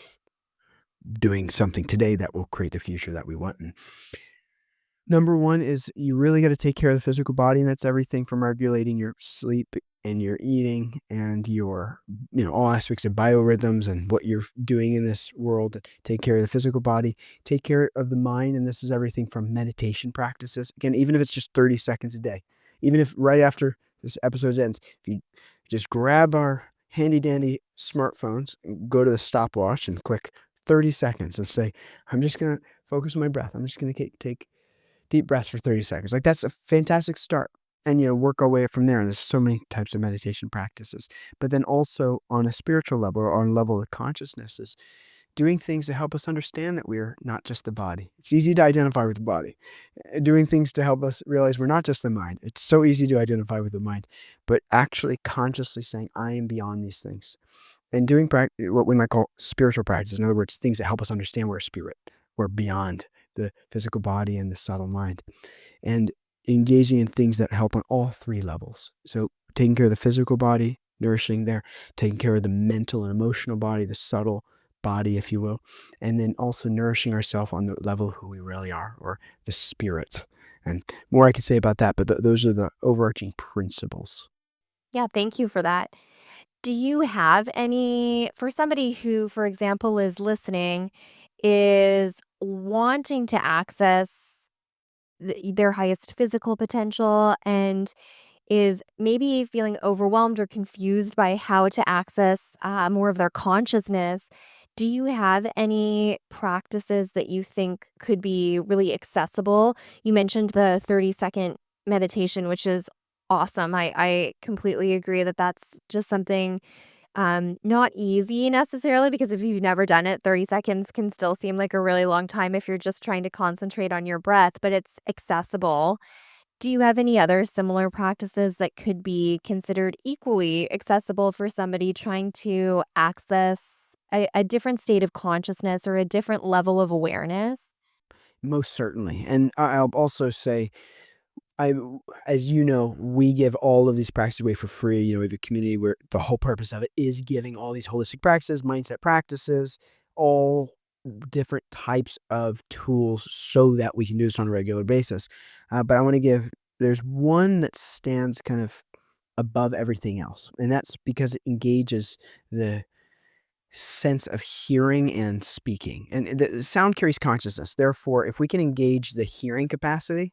doing something today that will create the future that we want. And number one is, you really got to take care of the physical body, and that's everything from regulating your sleep and your eating and your, all aspects of biorhythms and what you're doing in this world. Take care of the physical body, take care of the mind. And this is everything from meditation practices. Again, even if it's just 30 seconds a day, even if right after this episode ends, if you just grab our handy dandy smartphones, go to the stopwatch and click 30 seconds and say, I'm just going to focus on my breath. I'm just going to take deep breaths for 30 seconds. Like, that's a fantastic start. And, work our way from there. And there's so many types of meditation practices. But then also on a spiritual level or on a level of consciousness is doing things to help us understand that we're not just the body. It's easy to identify with the body. Doing things to help us realize we're not just the mind. It's so easy to identify with the mind, but actually consciously saying, I am beyond these things. And doing what we might call spiritual practices. In other words, things that help us understand we're a spirit. We're beyond the physical body and the subtle mind. And engaging in things that help on all three levels. So taking care of the physical body, nourishing there, taking care of the mental and emotional body, the subtle body, if you will, and then also nourishing ourselves on the level of who we really are, or the spirit. And more I could say about that, but those are the overarching principles. Yeah, thank you for that. Do you have any, for somebody who, for example, is listening, is wanting to access their highest physical potential and is maybe feeling overwhelmed or confused by how to access more of their consciousness? Do you have any practices that you think could be really accessible? You mentioned the 30-second meditation, which is awesome. I completely agree that that's just something not easy necessarily, because if you've never done it, 30 seconds can still seem like a really long time if you're just trying to concentrate on your breath, but it's accessible. Do you have any other similar practices that could be considered equally accessible for somebody trying to access a different state of consciousness or a different level of awareness? Most certainly. And I'll also say, as you know, we give all of these practices away for free. We have a community where the whole purpose of it is giving all these holistic practices, mindset practices, all different types of tools so that we can do this on a regular basis. But I want to there's one that stands kind of above everything else. And that's because it engages the sense of hearing and speaking. And the sound carries consciousness. Therefore, if we can engage the hearing capacity,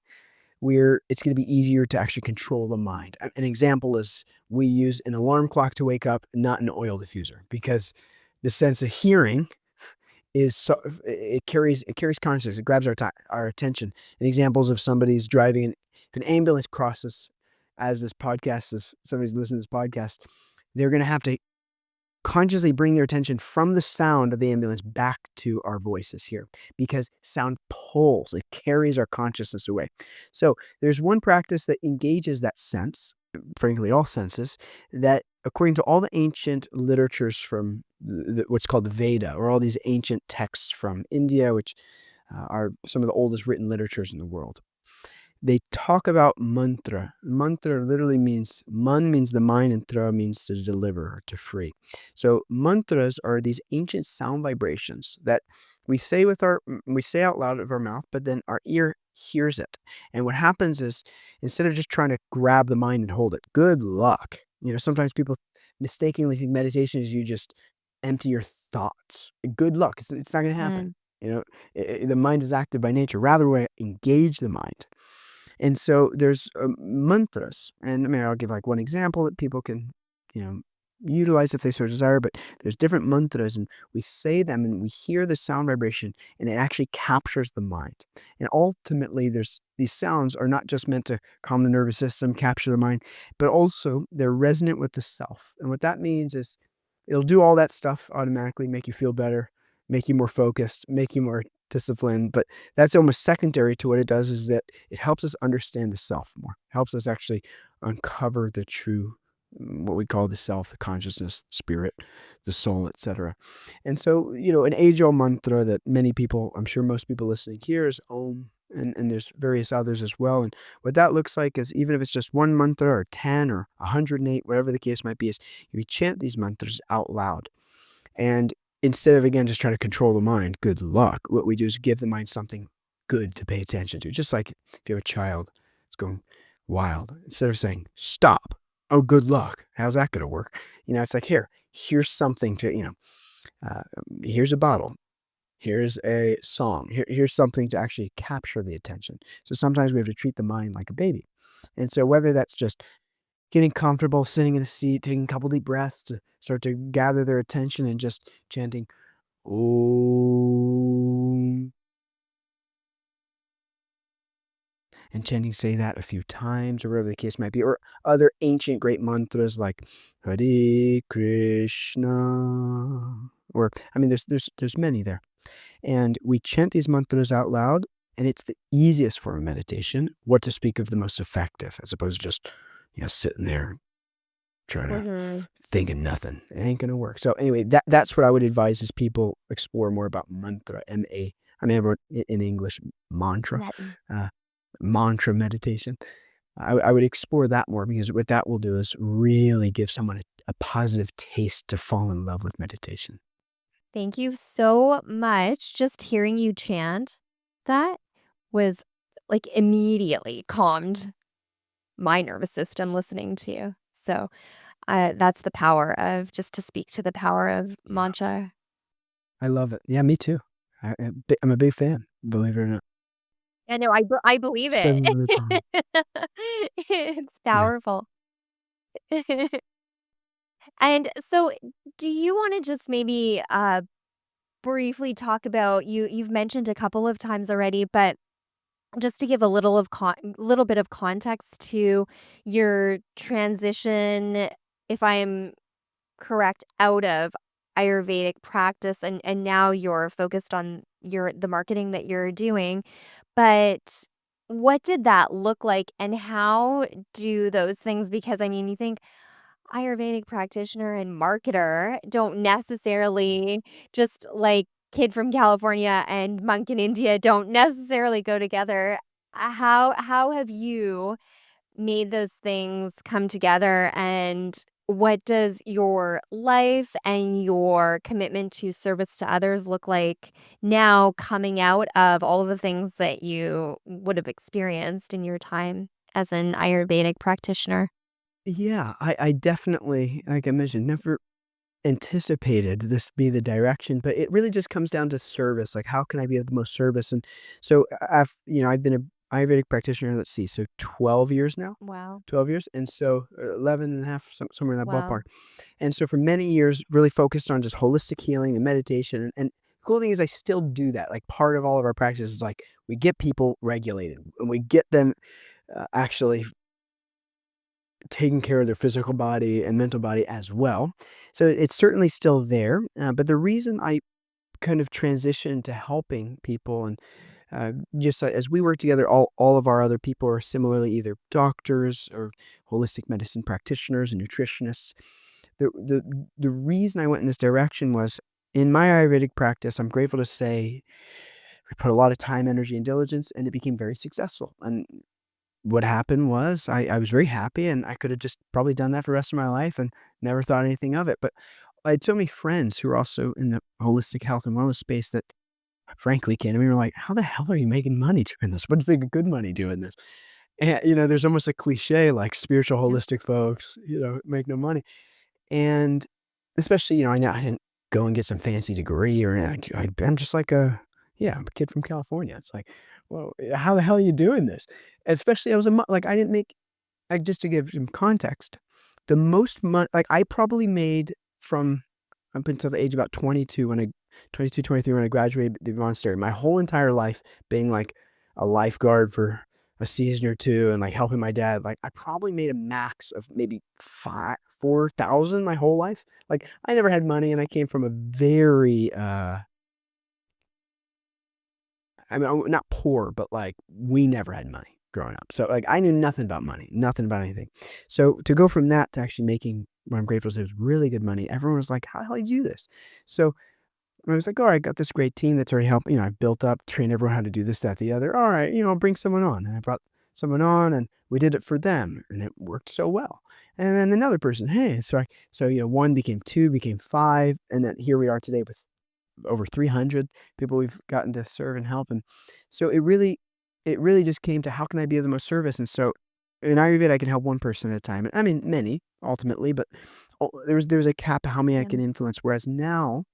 it's going to be easier to actually control the mind. An example is we use an alarm clock to wake up, not an oil diffuser, because the sense of hearing it carries consciousness. It grabs our attention. And examples of somebody's driving, if an ambulance crosses, as somebody's listening to this podcast, they're going to have to consciously bring their attention from the sound of the ambulance back to our voices here, because sound pulls, it carries our consciousness away. So there's one practice that engages that sense, frankly, all senses, that according to all the ancient literatures from what's called the Veda, or all these ancient texts from India, which are some of the oldest written literatures in the world. They talk about mantra. Mantra literally means, man means the mind, and tra means to deliver or to free. So mantras are these ancient sound vibrations that we say out loud of our mouth, but then our ear hears it. And what happens is, instead of just trying to grab the mind and hold it, good luck. Sometimes people mistakenly think meditation is you just empty your thoughts. Good luck. It's not going to happen. The mind is active by nature. Rather, we engage the mind. And so there's mantras, and I'll give like one example that people can, utilize if they so desire, but there's different mantras, and we say them and we hear the sound vibration, and it actually captures the mind. And ultimately, these sounds are not just meant to calm the nervous system, capture the mind, but also they're resonant with the self. And what that means is it'll do all that stuff automatically, make you feel better, make you more focused, make you more discipline, but that's almost secondary to what it does, is that it helps us understand the self more, helps us actually uncover the true, what we call the self, the consciousness, spirit, the soul, etc. And so, an age-old mantra that many people, I'm sure most people listening here, is Om, and there's various others as well. And what that looks like is, even if it's just one mantra or 10 or 108, whatever the case might be, is you chant these mantras out loud. And instead of, again, just trying to control the mind, good luck, what we do is give the mind something good to pay attention to. Just like if you have a child that's going wild, instead of saying, stop, oh, good luck. How's that going to work? It's like, here's something to, uh, here's a bottle. Here's a song. Here's something to actually capture the attention. So sometimes we have to treat the mind like a baby. And so whether that's just getting comfortable, sitting in a seat, taking a couple deep breaths to start to gather their attention and just chanting, Om, and chanting, say that a few times or whatever the case might be, or other ancient great mantras like Hare Krishna, or, I mean, there's many there. And we chant these mantras out loud, and it's the easiest form of meditation. What to speak of the most effective, as opposed to just, sitting there trying to Mhm. think of nothing. It ain't gonna work. So anyway, that's what I would advise is people explore more about mantra, M-A. I mean, I wrote it in English, mantra, That- uh, mantra meditation. I would explore that more, because what that will do is really give someone a positive taste to fall in love with meditation. Thank you so much. Just hearing you chant that was like immediately calmed my nervous system listening to you. So that's the power of just to speak to the power of Yeah. mantra. I love it. Yeah, me too. I'm a big fan, believe it or not. I know, I believe it. Spend a little time. It's Yeah. powerful. And so do you want to just maybe briefly talk about you've mentioned a couple of times already, but just to give a little bit of context to your transition, if I'm correct, out of Ayurvedic practice and now you're focused on the marketing that you're doing. But what did that look like and how do those things, because I mean, you think Ayurvedic practitioner and marketer don't necessarily, just like kid from California and monk in India don't necessarily go together. How have you made those things come together, and what does your life and your commitment to service to others look like now, coming out of all of the things that you would have experienced in your time as an Ayurvedic practitioner? Yeah, I definitely, like I mentioned, never anticipated this be the direction, but it really just comes down to service. Like, how can I be of the most service? And so I've been a Ayurvedic practitioner, let's see, so 12 years now, Wow. 12 years. And so 11 and a half, somewhere in that ballpark. Wow. And so for many years, really focused on just holistic healing and meditation. And the cool thing is I still do that. Like, part of all of our practice is like, we get people regulated and we get them actually taking care of their physical body and mental body as well. So it's certainly still there. But the reason I kind of transitioned to helping people, and just as we work together, all of our other people are similarly either doctors or holistic medicine practitioners and nutritionists. The reason I went in this direction was, in my Ayurvedic practice, I'm grateful to say we put a lot of time, energy, and diligence, and it became very successful. And what happened was I was very happy, and I could have just probably done that for the rest of my life and never thought anything of it. But I had so many friends who were also in the holistic health and wellness space that frankly came to me and were like, "How the hell are you making money doing this? What's making good money doing this?" And, there's almost a cliche like spiritual Yeah. holistic folks, make no money. And especially, I know I didn't go and get some fancy degree or anything. I'm just like yeah, I'm a kid from California. It's like, well, how the hell are you doing this? Especially I was like, I didn't make, like, just to give some context, the most money, like, I probably made from up until the age of about 22 when 22, 23 when I graduated the monastery, my whole entire life being like a lifeguard for a season or two and like helping my dad, like I probably made a max of maybe 4,000 my whole life. Like, I never had money and I came from a very, I mean, not poor, but like we never had money growing up. So like I knew nothing about money, nothing about anything. So to go from that to actually making what I'm grateful is it was really good money. Everyone was like, "How the hell do you do this?" So I was like, "All right, I got this great team that's already helped. I built up, trained everyone how to do this, that, the other. All right, I'll bring someone on." And I brought someone on, and we did it for them, and it worked so well. And then another person, hey, one became two, became five, and then here we are today with over 300 people we've gotten to serve and help. And so it really just came to how can I be of the most service? And so in Ayurveda, I can help one person at a time. I mean, many ultimately, but there's a cap of how many I can influence. Whereas now,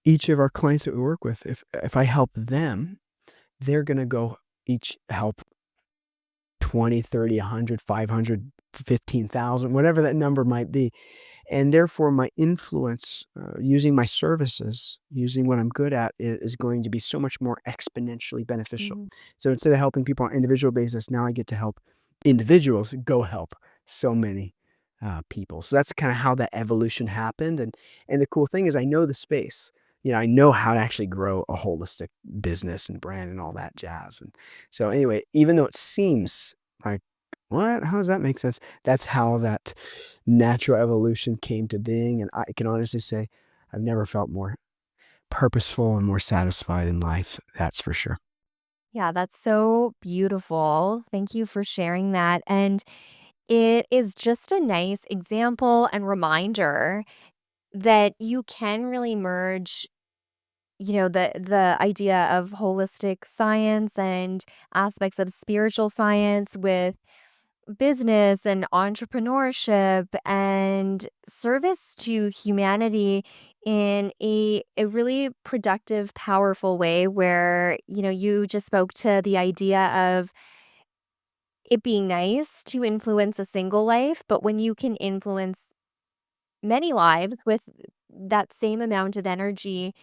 each of our clients that we work with, if I help them, they're gonna go each help 20, 30, 100, 500, 15,000, whatever that number might be. And therefore, my influence, using my services, using what I'm good at, is going to be so much more exponentially beneficial. Mhm. So instead of helping people on an individual basis, now I get to help individuals go help so many people. So that's kind of how that evolution happened. And the cool thing is, I know the space. I know how to actually grow a holistic business and brand and all that jazz. And so anyway, even though it seems like, what? How does that make sense? That's how that natural evolution came to being. And I can honestly say I've never felt more purposeful and more satisfied in life. That's for sure. Yeah, that's so beautiful. Thank you for sharing that. And it is just a nice example and reminder that you can really merge, the idea of holistic science and aspects of spiritual science with business and entrepreneurship and service to humanity in a really productive, powerful way where, you just spoke to the idea of it being nice to influence a single life, but when you can influence many lives with that same amount of energy,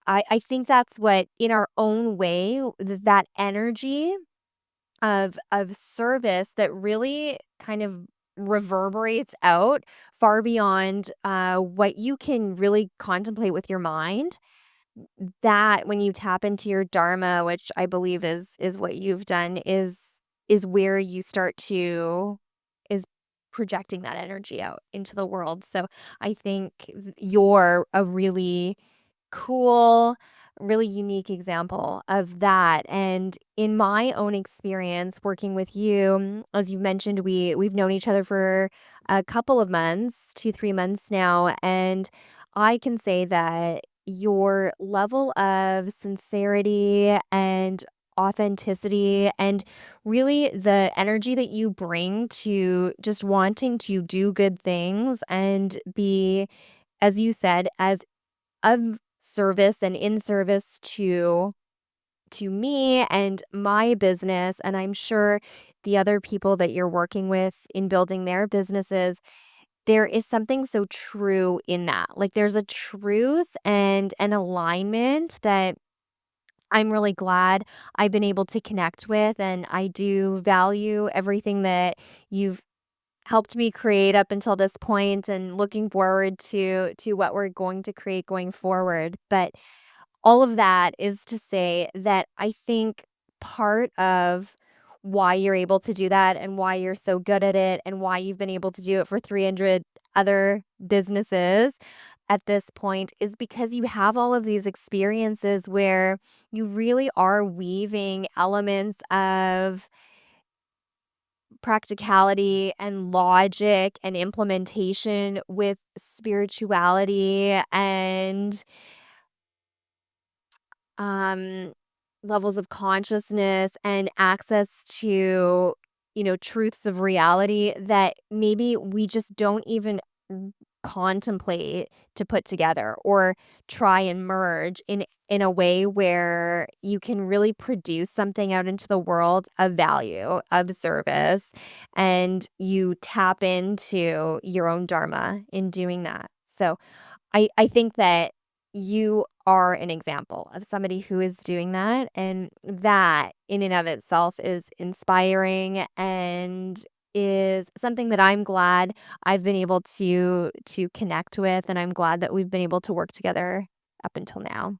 I think that's what, in our own way, that energy of service that really kind of reverberates out far beyond what you can really contemplate with your mind. That when you tap into your dharma, which I believe is what you've done, is where you start to is projecting that energy out into the world. So I think you're a really cool, really unique example of that. And in my own experience working with you, as you mentioned, we've known each other for a couple of months, 2, 3 months now, and I can say that your level of sincerity and authenticity and really the energy that you bring to just wanting to do good things and be, as you said, as of service and in service to me and my business, and I'm sure the other people that you're working with in building their businesses, there is something so true in that. Like, there's a truth and an alignment that I'm really glad I've been able to connect with, and I do value everything that you've helped me create up until this point and looking forward to what we're going to create going forward. But all of that is to say that I think part of why you're able to do that and why you're so good at it and why you've been able to do it for 300 other businesses at this point is because you have all of these experiences where you really are weaving elements of practicality and logic and implementation with spirituality and um, levels of consciousness and access to, truths of reality that maybe we just don't even contemplate to put together or try and merge in a way where you can really produce something out into the world of value, of service, and you tap into your own dharma in doing that. So I think that you are an example of somebody who is doing that, and that in and of itself is inspiring and is something that I'm glad I've been able to connect with, and I'm glad that we've been able to work together up until now.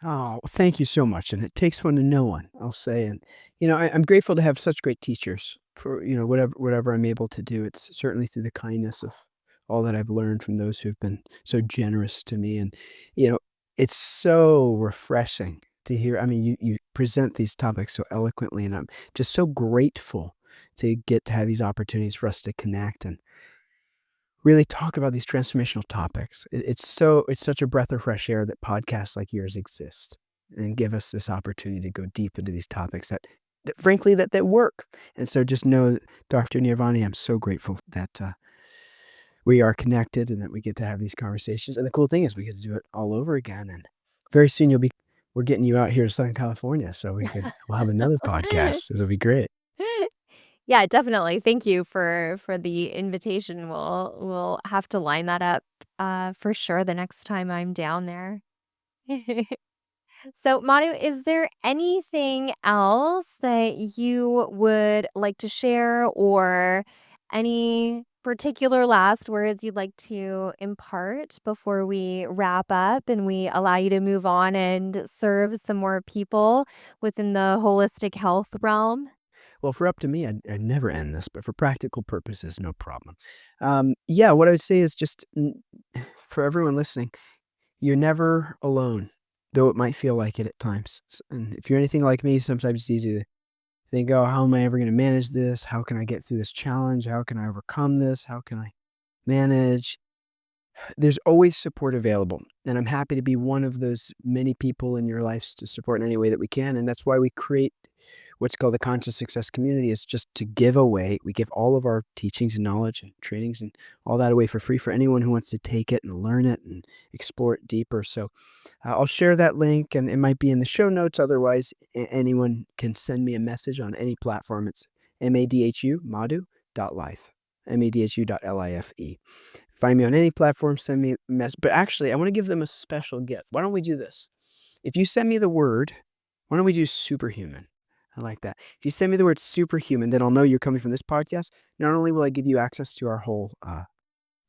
Oh, thank you so much. And it takes one to know one, I'll say. And, I'm grateful to have such great teachers for, whatever I'm able to do. It's certainly through the kindness of all that I've learned from those who've been so generous to me. And, you know, it's so refreshing to hear. I mean, you present these topics so eloquently, and I'm just so grateful to get to have these opportunities for us to connect and really talk about these transformational topics. It's such a breath of fresh air that podcasts like yours exist and give us this opportunity to go deep into these topics that frankly, that work. And so just know, Dr. Nirvani, I'm so grateful that we are connected and that we get to have these conversations. And the cool thing is we get to do it all over again. And very soon we're getting you out here to Southern California, so we'll have another podcast. It'll be great. Yeah, definitely. Thank you for the invitation. We'll have to line that up for sure the next time I'm down there. So, Manu, is there anything else that you would like to share or any particular last words you'd like to impart before we wrap up and we allow you to move on and serve some more people within the holistic health realm? Well, if we're up to me, I'd never end this, but for practical purposes, no problem. Yeah, what I would say is just for everyone listening, you're never alone, though it might feel like it at times. And if you're anything like me, sometimes it's easy to think, oh, how am I ever going to manage this? How can I get through this challenge? How can I overcome this? How can I manage? There's always support available. And I'm happy to be one of those many people in your lives to support in any way that we can. And that's why we create what's called the Conscious Success Community. Is just to give away. We give all of our teachings and knowledge and trainings and all that away for free for anyone who wants to take it and learn it and explore it deeper. So I'll share that link, and it might be in the show notes. Otherwise, anyone can send me a message on any platform. It's madhu, madhu.life, madhu.life. Find me on any platform, send me a message. But actually, I want to give them a special gift. Why don't we do this? If you send me the word, why don't we do superhuman? I like that. If you send me the word superhuman, then I'll know you're coming from this podcast. Not only will I give you access to our whole,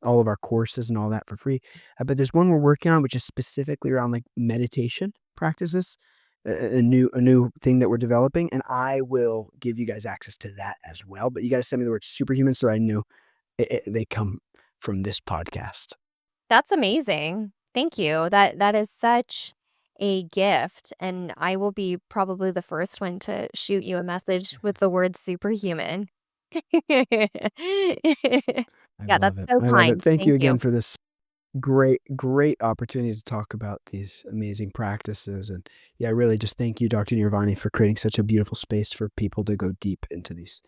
all of our courses and all that for free, but there's one we're working on, which is specifically around like meditation practices, a new thing that we're developing, and I will give you guys access to that as well. But you got to send me the word superhuman so I know they come from this podcast. That's amazing. Thank you. That is such a gift, and I will be probably the first one to shoot you a message with the word superhuman. Yeah, I love that's it. so I love it. kind. Thank you Thank again you. for this great opportunity to talk about these amazing practices. And yeah, I really just thank you, Dr. Nirvani, for creating such a beautiful space for people to go deep into these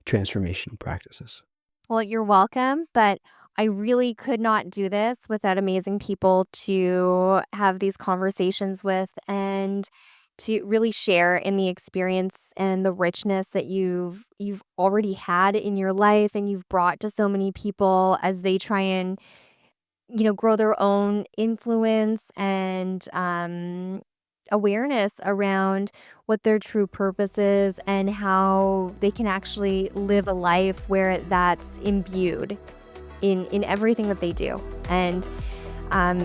transformational practices. Well, you're welcome, but I really could not do this without amazing people to have these conversations with and to really share in the experience and the richness that you've already had in your life and you've brought to so many people as they try and, grow their own influence and awareness around what their true purpose is and how they can actually live a life where that's imbued in everything that they do. And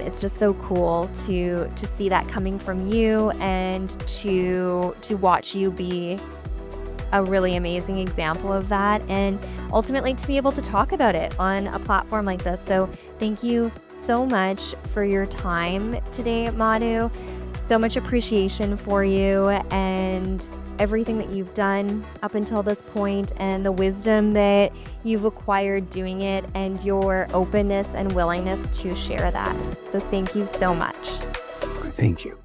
it's just so cool to see that coming from you and to watch you be a really amazing example of that, and ultimately to be able to talk about it on a platform like this. So thank you so much for your time today, Madhu. So much appreciation for you and everything that you've done up until this point and the wisdom that you've acquired doing it and your openness and willingness to share that. So thank you so much. Thank you.